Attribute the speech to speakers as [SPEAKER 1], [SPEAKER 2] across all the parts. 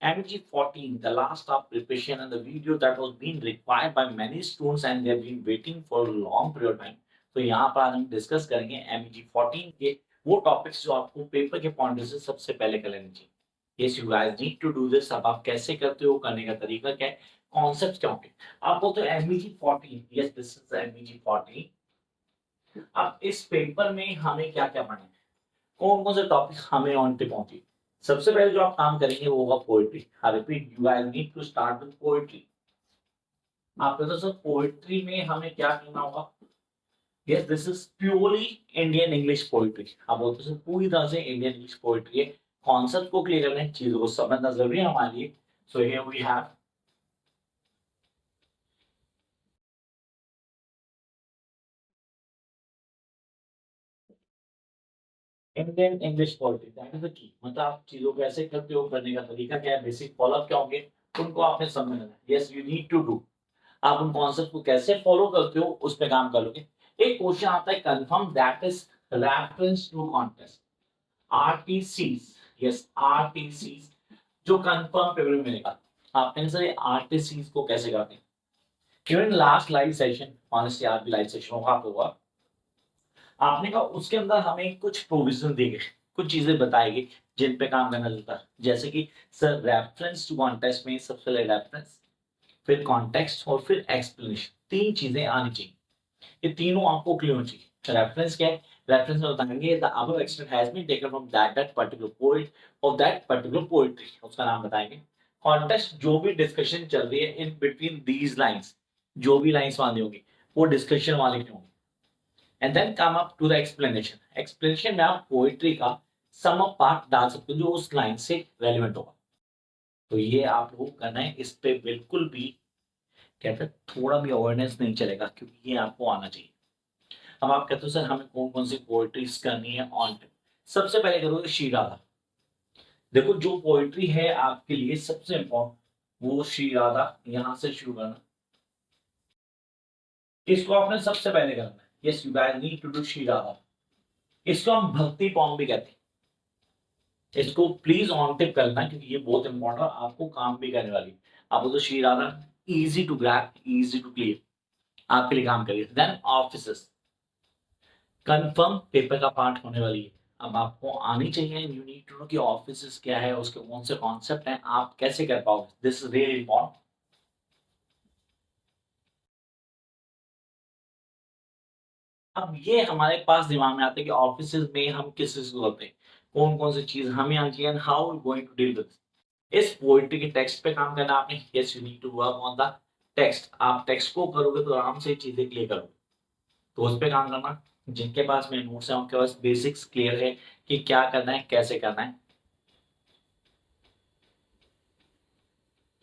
[SPEAKER 1] MG14, the last of preparation and the video that was being required by many students and they have been waiting for a long period of time. तो यहाँ पर आज हम discuss करेंगे MG14 के वो topics जो आपको पेपर के पॉइंट से सबसे पहले कर लेनी चाहिए। Yes, you guys need to do this. अब आप कैसे करते हो, करने का तरीका क्या है, कॉन्सेप्ट क्या होंगे। आप बोलते हो MG14, yes, this is MG14। अब इस पेपर में हमें क्या क्या पढ़ना है, कौन कौन से टॉपिक हमें ऑन पे पहुंचे। सबसे पहले जो आप काम करेंगे वो होगा poetry. I repeat, you guys need to start with poetry. आपको तो सर पोएट्री में हमें क्या करना होगा। Yes, this is purely Indian English poetry. आप बोलते सर पूरी तरह से इंडियन इंग्लिश पोएट्री है। कॉन्सेप्ट को क्लियर करना है, चीजों को समझना जरूरी है हमारे लिए। So here we have Indian English poetry, that is the key. मतलब आप चीजों को कैसे करते हो, करने का तरीका क्या है, बेसिक फॉलोअप क्या होंगे, उनको आपने समझना है। Yes, you need to do. आप उन कॉन्सेप्ट को कैसे फॉलो करते हो उस पे काम कर लोगे। एक क्वेश्चन आता है confirm that is reference to contest, RTCs. Yes, RTCs जो कंफर्म पेपर में मिलेगा। आपने सर आरटीसीज को कैसे करते हैं। Even last live session, honestly आज भी लाइव सेशन होगा, आपने कहा उसके अंदर हमें कुछ प्रोविजन देंगे, कुछ चीजें बताएगी जिन पे काम करना चलता है। जैसे कि सर रेफरेंस टू कॉन्टेस्ट में सबसे पहले रेफरेंस, फिर कॉन्टेक्स्ट और फिर एक्सप्लेनेशन, तीन चीजें आनी चाहिए। ये तीनों आपको क्लियर होनी चाहिए। रेफरेंस क्या है, रेफरेंस में बताएंगे the above extract has been taken from that particular poet और दैट पर्टिकुलर पोएट्री, उसका नाम बताएंगे। कॉन्टेक्स्ट जो भी डिस्कशन चल रही है इन बिटवीन दीज लाइंस, जो भी लाइंस बांधी होंगी वो डिस्कशन वाली क्यों होंगी। And then come up to the explanation. Explanation में आप पोएट्री का सम ऑफ पार्ट डाल सकते हो जो उस लाइन से रेलिवेंट होगा। तो ये आप लोग करना है, इस पे बिल्कुल भी कहते हैं थोड़ा भी अवेयरनेस नहीं चलेगा, क्योंकि ये आपको आना चाहिए। अब आप कहते हो सर हमें कौन कौन सी पोएट्रीज करनी है ऑन टाइम। सबसे पहले करोगे श्री राधा। देखो जो पोएट्री है आपके लिए सबसे इंपॉर्टेंट वो श्री राधा, यहां से शुरू करना। इसको आपने सबसे पहले करना है। Yes, you guys need to do Shri Radha. इसको हम भक्ति पॉम भी कहते हैं। इसको प्लीज ऑन टिप करना क्योंकि ये बहुत इंपॉर्टेंट है, आपको काम भी करने वाली है। आप बोलते Shri Radha, easy to grasp, easy to clear, आपके लिए काम करिए। देन ऑफिसेस, कंफर्म पेपर का पार्ट होने वाली है। अब आपको आनी चाहिए, यू नीड टू नो कि ऑफिस क्या है, उसके कौन से कॉन्सेप्ट हैं, आप कैसे कर पाओगे। This is really important. अब ये हमारे पास दिमाग में आता है कि ऑफिस में हम किस चीज को करते हैं, कौन कौन सी चीज हमें आनी चाहिए, how going to deal with इस पोइट्री के टेक्स्ट पे काम करना आपने। Yes, you need to work on the text. आप टेक्स्ट को करोगे तो आराम से चीजें क्लियर करोगे, तो उस पे काम करना। जिनके पास में नोट्स है उनके पास बेसिक्स क्लियर है कि क्या करना है, कैसे करना है।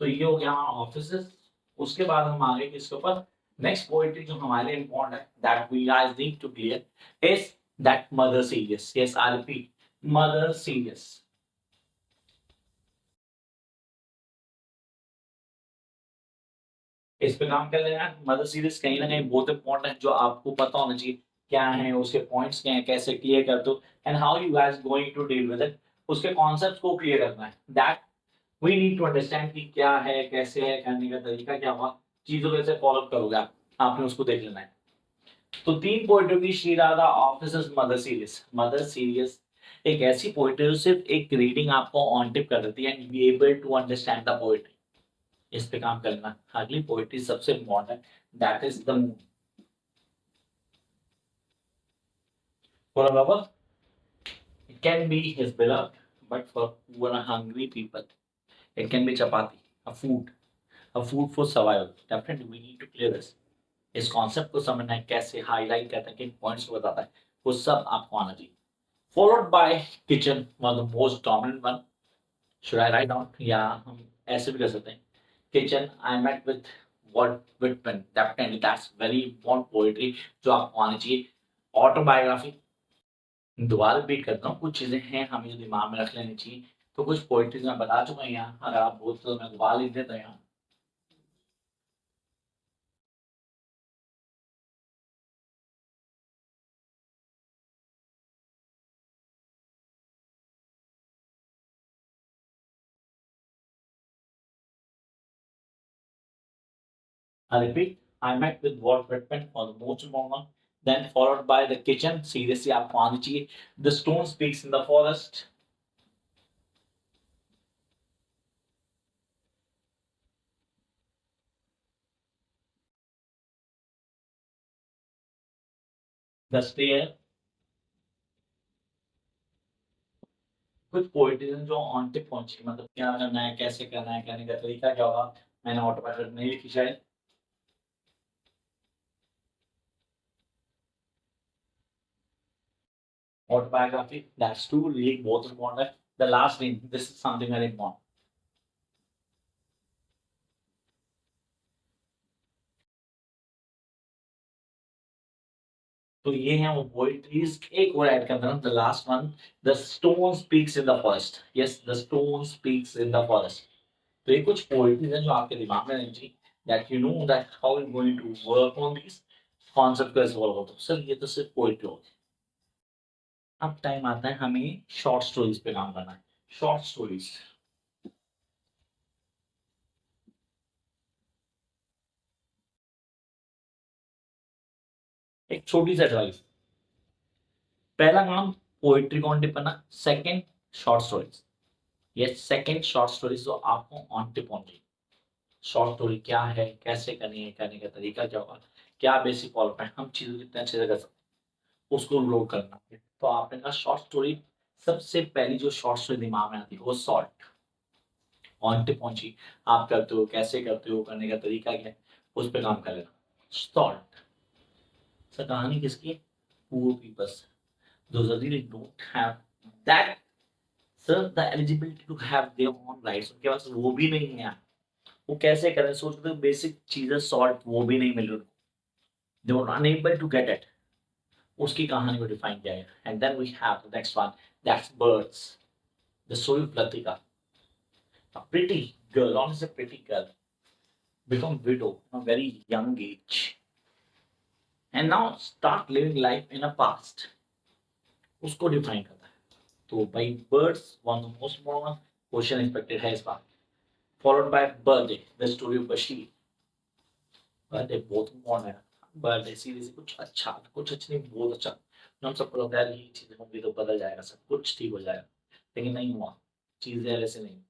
[SPEAKER 1] तो ये हो गया हमारा ऑफिसेस। उसके बाद हम आगे किसके ऊपर, नेक्स्ट पोएट्री जो हमारे लिए इंपॉर्टेंट है that we guys need to clear is that mother serious. Yes, I repeat, mother serious. इस पे काम कर लेना है। मदर सीरीज कहीं ना कहीं बहुत इंपॉर्टेंट है, जो आपको पता होना चाहिए क्या है उसके पॉइंट्स, क्या है, कैसे क्लियर कर दो and how you guys going to deal with it. उसके कॉन्सेप्ट्स को क्लियर करना है, that we need to understand कि क्या है, कैसे है, करने का तरीका क्या हुआ, चीजों को कैसे फॉलो करोगे आप, आपने उसको देख लेना है। तो तीन पोइट्री होगी, Shri Radha, officers, mother series. Mother series एक ऐसी पोइट्री जो सिर्फ एक रीडिंग आपको ऑन टिप कर देती है and be able to understand the poetry. इस पे काम करना। अगली पोइट्री सबसे important, that is the moon. For a lover it can be his beloved, but for poor and hungry people it can be chapati, a food, a food for survival. Definitely we need to clear this। इस concept को समझना है, कैसे highlight करता है, किन points को बताता है, वो सब आपको आना चाहिए। Followed by kitchen, one of the most dominant one. Should I write down, या हम ऐसे भी कर सकते हैं, kitchen I met with Walt Whitman. Definitely that's very important poetry जो आपको आनी चाहिए। ऑटोबायोग्राफी, दोबारा रिपीट करता हूँ, कुछ चीजें हैं हमें जो दिमाग में रख लेनी चाहिए। तो कुछ पोएट्रीज मैं बता चुका हूँ यहाँ, अगर आप बोलते तो मैं दोबारा लिख देता हूँ यहाँ। I repeat, I met with Walt Whitman on the most moment, then followed by the kitchen. Seriously, आपको आनी चाहिए. The stone speaks in the forest. The stair. कुछ पोइट्री जो ऑन टिप पहुंची, मतलब क्या करना है, कैसे करना है, कहने का तरीका क्या होगा. मैंने ऑटोमेटिक नहीं लिखी शायद. Autobiography. That's true. Really both important. The last name. This is something very important. तो ये हैं वो पोइट्रीज. एक और ऐड करता हूँ, the last one. The stone speaks in the forest. Yes, the stone speaks in the forest. तो ये कुछ पोइट्रीज हैं जो आपके दिमाग में रहनी चाहिए. That you know that how you going to work on this concept को सॉल्व होता है. सर ये तो सिर्फ पोइट्री होगी. अब टाइम आता है हमें शॉर्ट स्टोरीज पे काम करना है. Short stories. एक छोटी सी एडवाइस. पहला काम पोइट्री को ऑन टिप करना. Second short stories. ये सेकंड शॉर्ट स्टोरीज जो आपको ऑन टिप ऑन चाहिए. शॉर्ट स्टोरी क्या है, कैसे करनी है, करने का तरीका क्या होगा, क्या बेसिक फॉलो है, हम चीजों कितने अच्छे से कर सकते हैं, उसको लोड करना है. तो आपने कहा शॉर्ट स्टोरी. सबसे पहली जो शॉर्ट स्टोरी दिमाग में आती है वो शॉर्ट. ऑन टिप पहुंची. आप करते हो, कैसे करते हो, करने का तरीका क्या है, उस पर काम कर लेना. शॉर्ट. सर कहानी किसकी है? Poor peoples. Those are really don't have that, sir, the eligibility to have their own rights. उनके पास वो भी नहीं है. वो कैसे करें, सोचते बेसिक चीजें सॉल्व वो भी नहीं मिल रही. They were unable to get it. उसकी कहानी को डिफाइन किया गया. And then we have the next one. That's birds. The story of Latika. A pretty girl, honestly a pretty girl, become widow at a very young age and now start living life in a past. उसको define करता है. तो भाई birds one of the most important question expected है इस बार. Followed by birthday. The story of Bashir. Birthday बहुत important है. बर्थडे सीरीज कुछ अच्छा, कुछ अच्छा नहीं, बहुत अच्छा. हम सबको लगता है ये चीजें होंगी तो बदल जाएगा, सब कुछ ठीक हो जाएगा, लेकिन नहीं हुआ. चीजें ऐसे नहीं.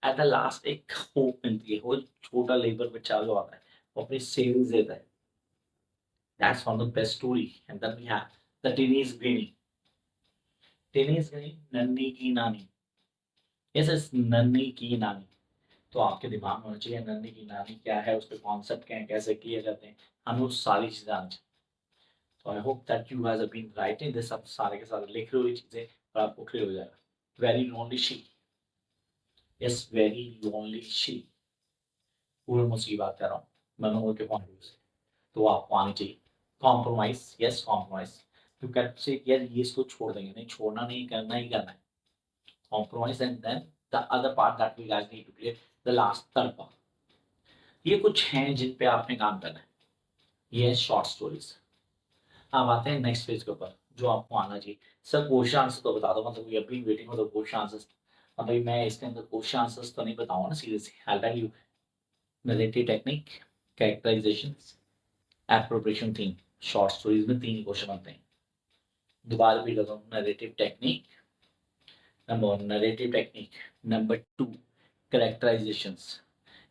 [SPEAKER 1] एट द लास्ट एक होप मिलती है. वो छोटा लेबर बच्चा जो आता है वो अपनी सेविंग्स देता है. That's one of the best story. And then we have the teenage granny. Teenage granny, नन्ही की नानी. यस यस, नन्ही की नानी. तो आपके दिमाग में होना चाहिए नन्ही की नानी क्या है, उसके कॉन्सेप्ट क्या है, कैसे किए जाते हैं, हमें वो सारी चीजें आनी चाहिए. तो I hope that you has been writing this. आप सारे के सारे लिख रहे हो ये चीजें और आपको क्लियर हो जाएगा. Very lonely she. Yes, very lonely she. पूरे मुझसे की बात कर रहा हूँ मनोहर के पॉइंट ऑफ व्यू से. तो आपको आनी चाहिए compromise. Yes compromise. You can say यार ये इसको छोड़ देंगे, नहीं छोड़ना, नहीं करना ही करना है. Compromise. And then the other part that we guys need to clear, the last third part. ये कुछ हैं जिन पे आपने काम करना है. ये है शॉर्ट स्टोरीज. अब आते हैं नेक्स्ट पेज के ऊपर जो आपको आना चाहिए. सर क्वेश्चन आंसर तो बता दो, मतलब we have been waiting for the question answers. अब भाई मैं इसके अंदर क्वेश्चन आंसर्स तो नहीं बताऊंगा ना seriously. I tell you. Narrative technique, characterisations, appropriation theme. Short stories में तीन क्वेश्चन आते हैं. दोबारा भी लगाऊं. Narrative technique, number one narrative technique, number two characterisations,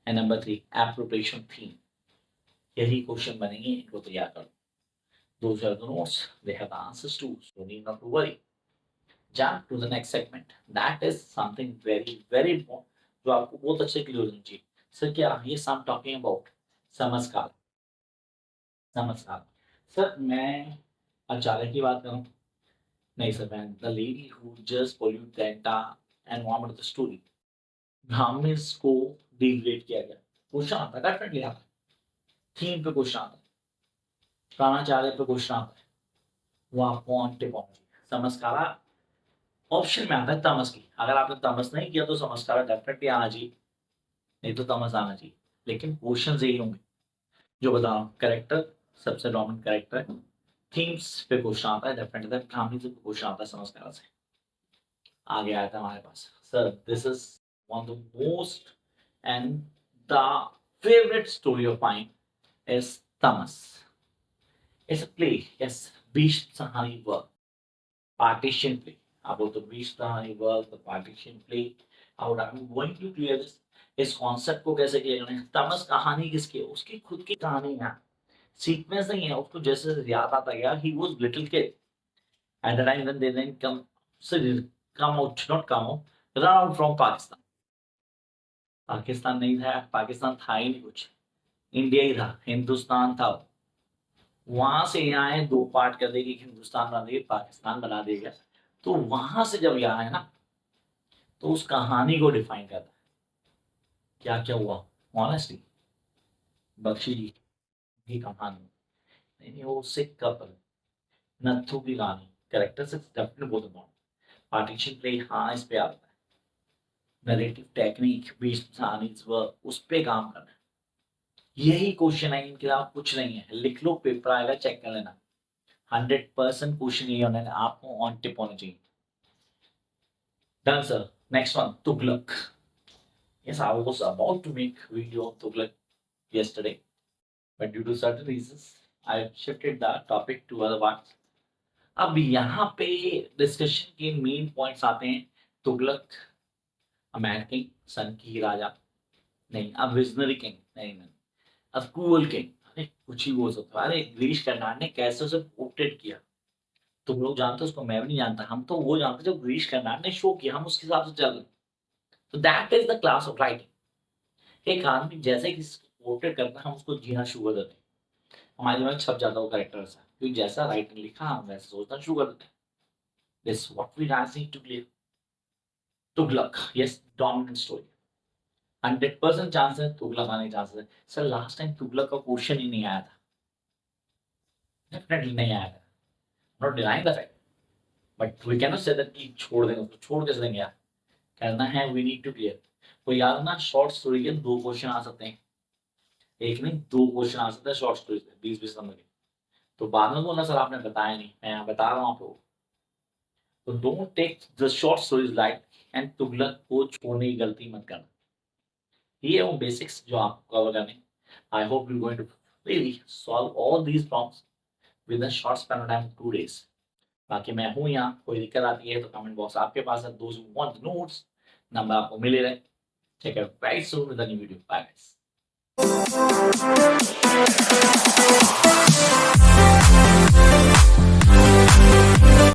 [SPEAKER 1] and number three appropriation theme. यही क्वेश्चन बनेंगे, इनको तैयार करो. Those are the notes. They have the answers too, so need not to worry. Jump to the next segment. That is something very, very important जो आपको बहुत अच्छे clear होनी चाहिए. सर क्या ये some talking about Samskara. Samskara. Sir मैं अचानक की बात करूं. नहीं सर, मैं the lady who just pollute the entire environment of the story. Brahmins को डिग्रेड किया गया. क्वेश्चन आता है डेफिनेटली आता है. थीम पे क्वेश्चन आता है. प्राणाचार्य पे क्वेश्चन आता है. वो आपको ऑन टिप होना चाहिए. समझकारा ऑप्शन में आता है तमस की. अगर आपने तमस नहीं किया तो समझकारा डेफिनेटली आना चाहिए, नहीं तो तमस आना चाहिए. लेकिन क्वेश्चन यही होंगे जो बता रहा हूँ. कैरेक्टर सबसे डोमिनेंट कैरेक्टर है. थीम्स पे क्वेश्चन आता है डेफिनेटली. कहानी से क्वेश्चन आता है समझकारा से. आगे आया था हमारे पास. Sir this is one of the most and the favourite story of mine. is Tamas. It's a play. Yes, Bhishma Sahani work. Partition play. About the Bhishma Sahani work, the partition play. How I'm going to clear this. इस concept को कैसे clear करें? तमस कहानी किसकी है? उसकी खुद की कहानी है, सीक्वेंस नहीं है। उसको जैसे याद आता गया, he was little kid at the time when they then come out, not come out, run out from Pakistan. Pakistan नहीं था, पाकिस्तान था ही नहीं कुछ, इंडिया ही था, हिंदुस्तान था। वहां से यहाँ आए, दो पार्ट कर देगी, हिंदुस्तान बना देगी, पाकिस्तान बना देगा। तो वहां से जब यहाँ है ना, तो उस कहानी को डिफाइन करता है, क्या क्या हुआ। ऑनेस्टली बख्शी जी की कहानी नहीं, वो सिख कपल, नत्थू की कहानी, कैरेक्टर से डेफिनेटली बहुत इम्पोर्टेंट। पार्टीशन प्ले, हाँ इस पे आता है। नरेटिव टेक्निक, बीच कहानीज वर्क, उस पे काम करना है। यही क्वेश्चन है, इनके अलावा कुछ नहीं है। लिख लो, पेपर आएगा, चेक कर लेना। 100% क्वेश्चन ये होना है, आपको ऑन टिप होना चाहिए। Done sir. Next one, Tughlaq. Yes, I was about to make video on Tughlaq yesterday, but due to certain reasons, I shifted the topic to other ones. अब यहाँ पे डिस्कशन के मेन पॉइंट्स आते हैं। Tughlaq a mad king, सन की राजा नहीं, अब visionary king नहीं, अब क्रूअल किंग, अरे कुछ ही बोल सकते हो। अरे गिरीश कर्नाड ने कैसे उसे पोर्ट्रेट किया, तुम लोग जानते हो उसको, मैं भी नहीं जानता। हम तो वो जानते जो गिरीश कर्नाड ने शो किया, हम उसके हिसाब से चल रहे। तो that is the class of writing. एक आदमी जैसे कि पोर्ट्रेट करता है, हम उसको जीना शुरू कर देते हैं, हमारे दिमाग में छप जाता है वो कैरेक्टर से, क्योंकि जैसा राइटर लिखा हम वैसे सोचना शुरू कर देते हैं। This what we are seeing to clear. Tughlaq, yes, dominant story, 100% chance है तुगलक आने के चांसेस है। सर लास्ट टाइम तुगलक का क्वेश्चन ही नहीं आया था, डेफिनेटली नहीं आया था, not denying the fact, but we can not say that कि छोड़ देंगे उसको। छोड़ कैसे देंगे यार, करना है, वी नीड टू क्लियर। तो याद ना, शॉर्ट स्टोरी के 2 क्वेश्चन आ सकते हैं, एक नहीं 2 क्वेश्चन आ सकते हैं शॉर्ट स्टोरी से, 20-20 नंबर के। तो बाद में बोलना सर आपने बताया नहीं, मैं यहाँ बता रहा हूँ आप लोगों को। तो don't take the short stories light, and Tughlaq को छोड़ने की गलती मत करना। ये वो बेसिक्स जो आपको कवर करने। I hope you going to really solve all these problems with a short span of time 2 days। बाकी मैं हूँ यहाँ, कोई दिक्कत आती है तो कमेंट बॉक्स आपके पास है। Those who want notes, number आपको मिले रहे। Check out very soon with a new video. Bye guys.